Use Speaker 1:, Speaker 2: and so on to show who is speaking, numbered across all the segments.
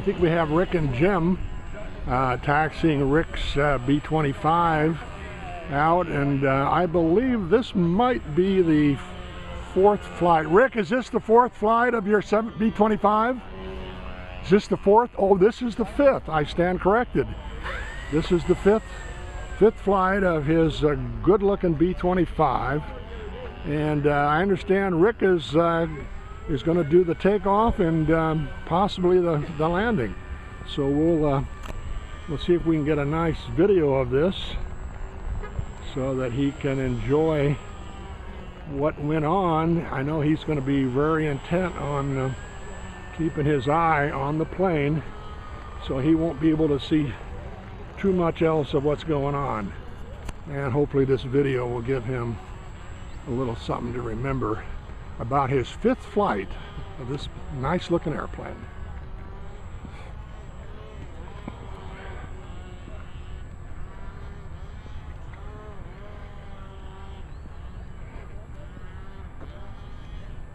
Speaker 1: I think we have Rick and Jim taxiing Rick's B-25 out, and I believe this might be the fourth flight. Rick, is this the fourth flight of your B-25? Is this the fourth? Oh, this is the fifth. I stand corrected. This is the fifth flight of his good-looking B-25, and I understand Rick is going to do the takeoff and possibly the landing. So we'll see if we can get a nice video of this so that he can enjoy what went on. I know he's going to be very intent on keeping his eye on the plane, so he won't be able to see too much else of what's going on. And hopefully this video will give him a little something to remember about his fifth flight of this nice looking airplane.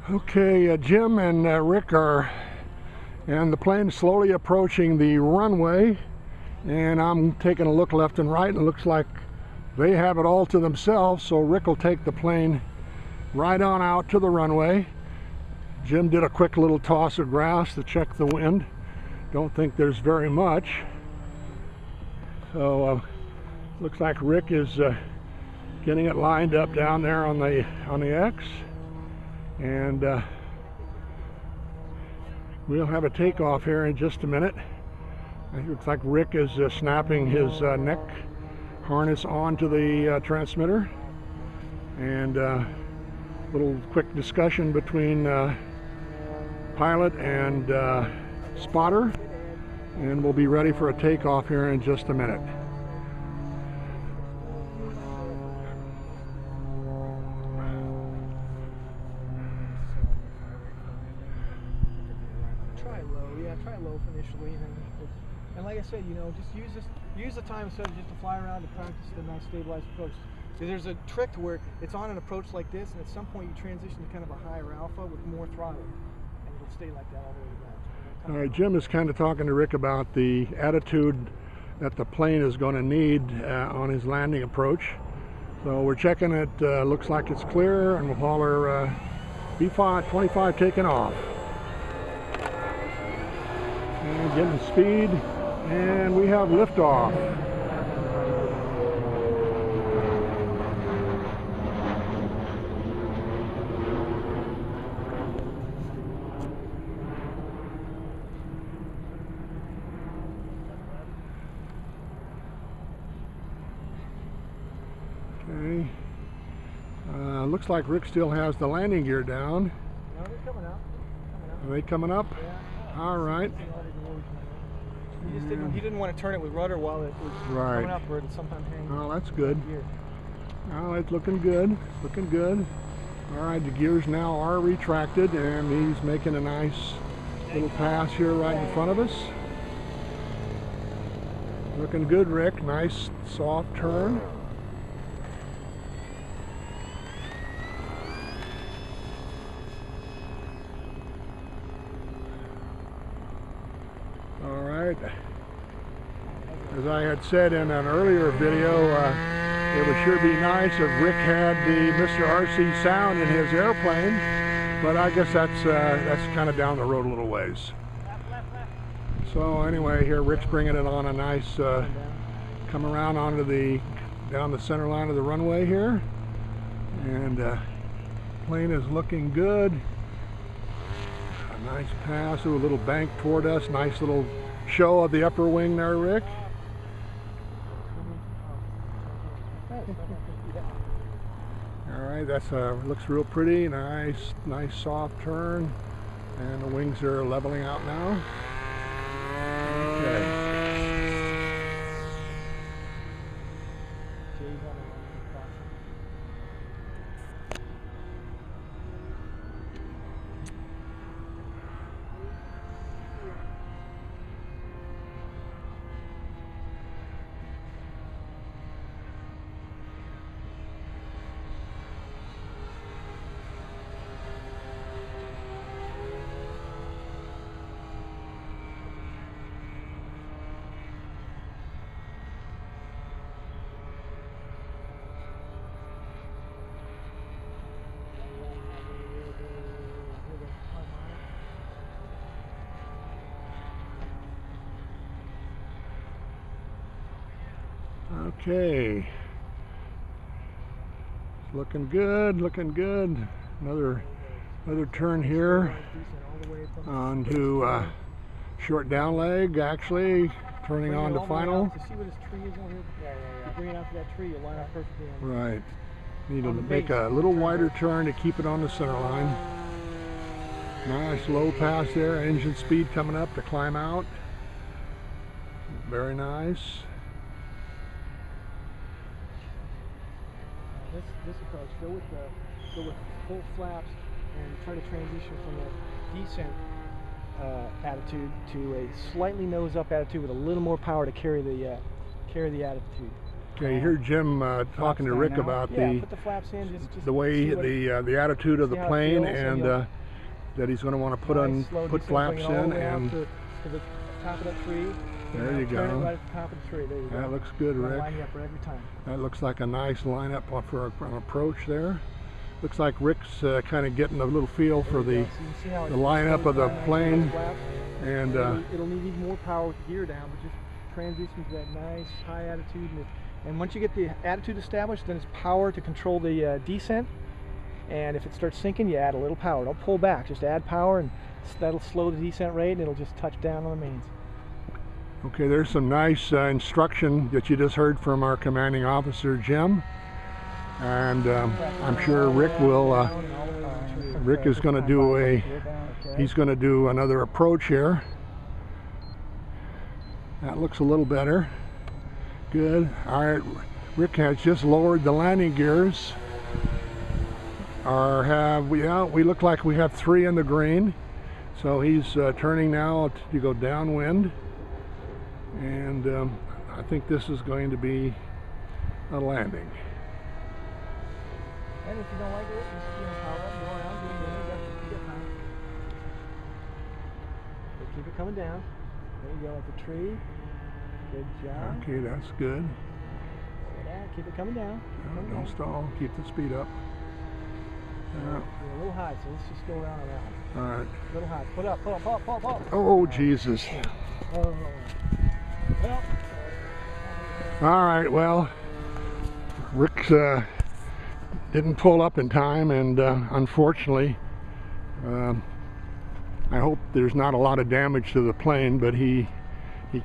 Speaker 1: Okay, Jim and Rick are, and the plane slowly approaching the runway, and I'm taking a look left and right, and it looks like they have it all to themselves, so Rick will take the plane right on out to the runway. Jim did a quick little toss of grass to check the wind. Don't think there's very much. So looks like Rick is getting it lined up down there on the X, and we'll have a takeoff here in just a minute. It looks like Rick is snapping his neck harness onto the transmitter, and little quick discussion between pilot and spotter, and we'll be ready for a takeoff here in just a minute.
Speaker 2: Try low initially, and like I said, just use the time instead of just to fly around to practice the nice stabilized approach. So there's a trick to where it's on an approach like this, and at some point you transition to kind of a higher alpha with more throttle, and it'll stay like that all the way down.
Speaker 1: All right, Jim is kind of talking to Rick about the attitude that the plane is going to need on his landing approach. So we're checking it. Looks like it's clear, and we'll holler B-25 taking off. And getting speed, and we have liftoff. Okay. Looks like Rick still has the landing gear down.
Speaker 2: No, they're coming up.
Speaker 1: Are they coming up?
Speaker 2: Yeah.
Speaker 1: All right.
Speaker 2: He didn't want to turn it with rudder while it was coming up, or it'd sometimes hang.
Speaker 1: Oh, that's good. Oh, it's looking good. Looking good. All right, the gears now are retracted, and he's making a nice little pass here right in front of us. Looking good, Rick. Nice soft turn. All right. As I had said in an earlier video, it would sure be nice if Rick had the Mr. RC sound in his airplane, but I guess that's kind of down the road a little ways. So anyway, here Rick's bringing it on a nice come around onto down the center line of the runway here, and plane is looking good. A nice pass, a little bank toward us. Nice little show of the upper wing there, Rick. All right, that's looks real pretty. Nice soft turn, and the wings are leveling out now. Okay. Okay. It's looking good, looking good. Another turn here onto short down leg, actually turning on to final.
Speaker 2: To see where this tree is over here. You bring it out to that tree, you'll line up perfectly.
Speaker 1: Right. Need to make a little wider turn to keep it on the center line. Nice low pass there, engine speed coming up to climb out. Very nice.
Speaker 2: This approach, go with full flaps and try to transition from a descent attitude to a slightly nose up attitude with a little more power to carry the attitude.
Speaker 1: Okay, you hear Jim talking to Rick about
Speaker 2: put the flaps in, just
Speaker 1: the way the attitude of the plane, and that he's going to want to put flaps in, and
Speaker 2: to the top of that tree.
Speaker 1: There you go.
Speaker 2: Turn it right at the top of the tree. There you go.
Speaker 1: That looks good, Rick.
Speaker 2: Line you up every time.
Speaker 1: That looks like a nice lineup for an approach there. Looks like Rick's kind of getting a little feel for the lineup of the plane, and
Speaker 2: it'll need even more power with the gear down, but just transition to that nice high attitude. And once you get the attitude established, then it's power to control the descent. And if it starts sinking, you add a little power. Don't pull back, just add power, and that'll slow the descent rate, and it'll just touch down on the mains.
Speaker 1: Okay, there's some nice instruction that you just heard from our commanding officer, Jim. And I'm sure Rick will. Rick is going to do he's going to do another approach here. That looks a little better. Good. All right, Rick has just lowered the landing gears. We look like we have 3 in the green. So he's turning now to go downwind. And I think this is going to be a landing.
Speaker 2: And if you don't like it, just power up, go around, keep it coming. Keep it coming down. There you go, at the tree. Good job.
Speaker 1: Okay, that's good.
Speaker 2: Keep it coming down.
Speaker 1: Don't stall. Keep the speed up.
Speaker 2: You're a little high, so let's just go around on that one.
Speaker 1: All right.
Speaker 2: A little high. Put up.
Speaker 1: Oh, Jesus.
Speaker 2: Oh. Well.
Speaker 1: All right, well, Rick didn't pull up in time, and unfortunately, I hope there's not a lot of damage to the plane, but he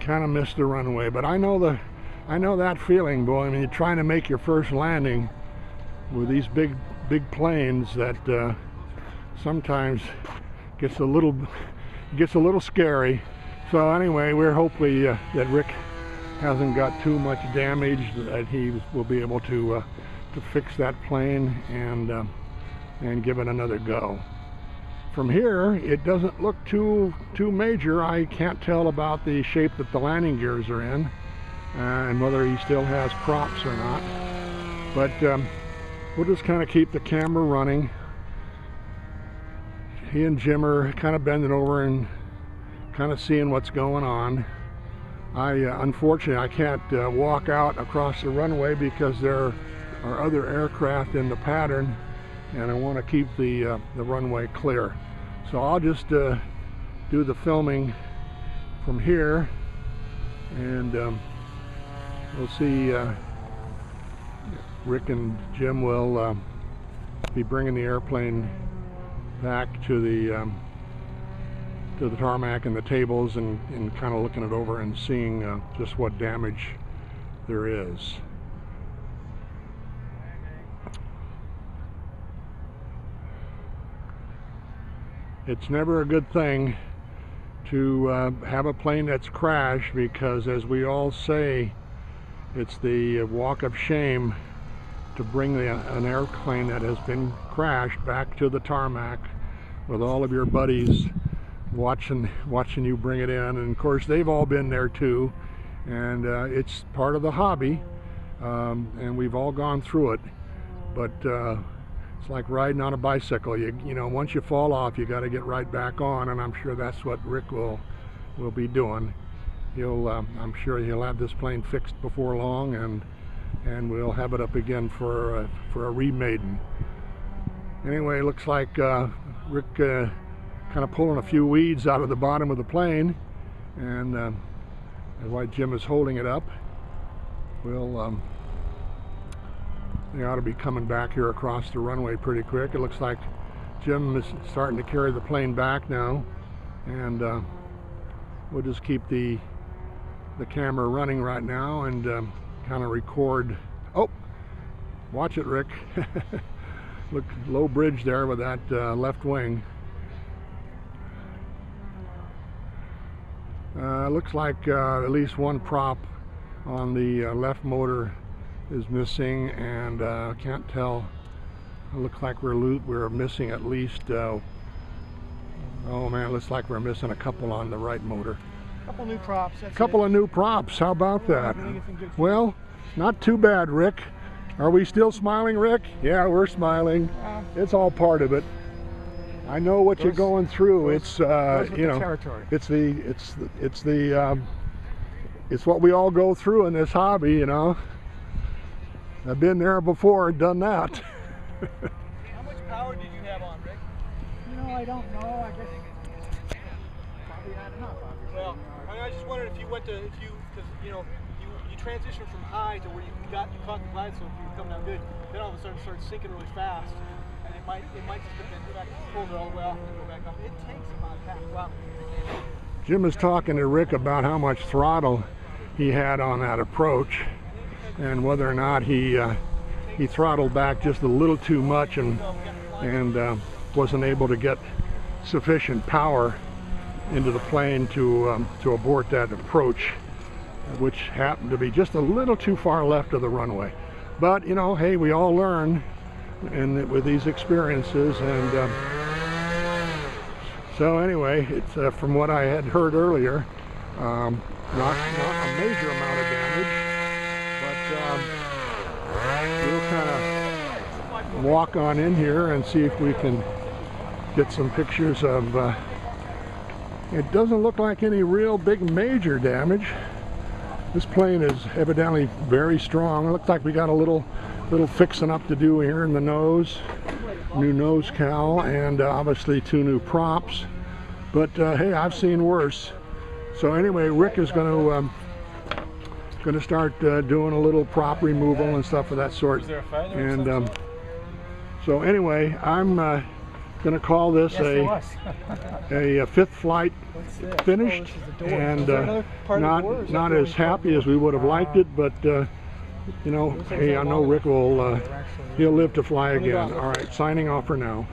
Speaker 1: kind of missed the runway. But I know that feeling, boy. I mean, you're trying to make your first landing with these big planes that sometimes gets a little scary. So anyway, we're hopefully that Rick hasn't got too much damage, that he will be able to fix that plane and give it another go. From here, it doesn't look too major. I can't tell about the shape that the landing gears are in and whether he still has props or not. But we'll just kind of keep the camera running. He and Jim are kind of bending over and kind of seeing what's going on. Unfortunately, I can't walk out across the runway because there are other aircraft in the pattern, and I want to keep the runway clear. So I'll just do the filming from here, and we'll see. Rick and Jim will be bringing the airplane back to the tarmac and the tables, and kind of looking it over and seeing just what damage there is. It's never a good thing to have a plane that's crashed, because as we all say, it's the walk of shame to bring an airplane that has been crashed back to the tarmac with all of your buddies watching you bring it in. And of course they've all been there too, and it's part of the hobby, and we've all gone through it. But it's like riding on a bicycle. You know, once you fall off, you got to get right back on, and I'm sure that's what Rick will be doing. I'm sure he'll have this plane fixed before long, and we'll have it up again for a remaiden. Anyway, looks like Rick kind of pulling a few weeds out of the bottom of the plane, and that's why Jim is holding it up. they ought to be coming back here across the runway pretty quick. It looks like Jim is starting to carry the plane back now, and we'll just keep the camera running right now and kind of record. Oh, watch it, Rick. Look, low bridge there with that left wing. Looks like at least one prop on the left motor is missing, and I can't tell. It looks like we're missing at least. Oh man, it looks like we're missing a couple on the right motor.
Speaker 2: Couple new props. That's
Speaker 1: couple of new props. How about that? Well, not too bad, Rick. Are we still smiling, Rick? Yeah, we're smiling. It's all part of it. I know what you're going through. It's you know,
Speaker 2: territory.
Speaker 1: It's what we all go through in this hobby, you know. I've been there before, done that.
Speaker 2: How much power did you have on, Rick?
Speaker 3: You know, I don't know. I guess probably not enough.
Speaker 2: Well, I just wondered if you went to, because you know, you transitioned from high to where you caught the glide slope, you come down good. Then all of a sudden it started sinking really fast, and it might just have been back, pulled it all the way off and go back up. It takes about half. Wow.
Speaker 1: Jim is talking to Rick about how much throttle he had on that approach, and whether or not he throttled back just a little too much and wasn't able to get sufficient power into the plane to abort that approach, which happened to be just a little too far left of the runway. But you know, hey, we all learn with these experiences, and so anyway, it's from what I had heard earlier, not a major amount of damage, but we'll kind of walk on in here and see if we can get some pictures of. It doesn't look like any real big major damage. This plane is evidently very strong. It looks like we got a little fixing up to do here in the nose. New nose cowl, and obviously 2 new props. But hey, I've seen worse. So anyway, Rick is going to start doing a little prop removal and stuff of that sort. And so anyway, I'm going to call this a fifth flight finished, and not as happy as we would have liked it, but you know, hey, I know Rick will he'll live to fly again. All right, signing off for now.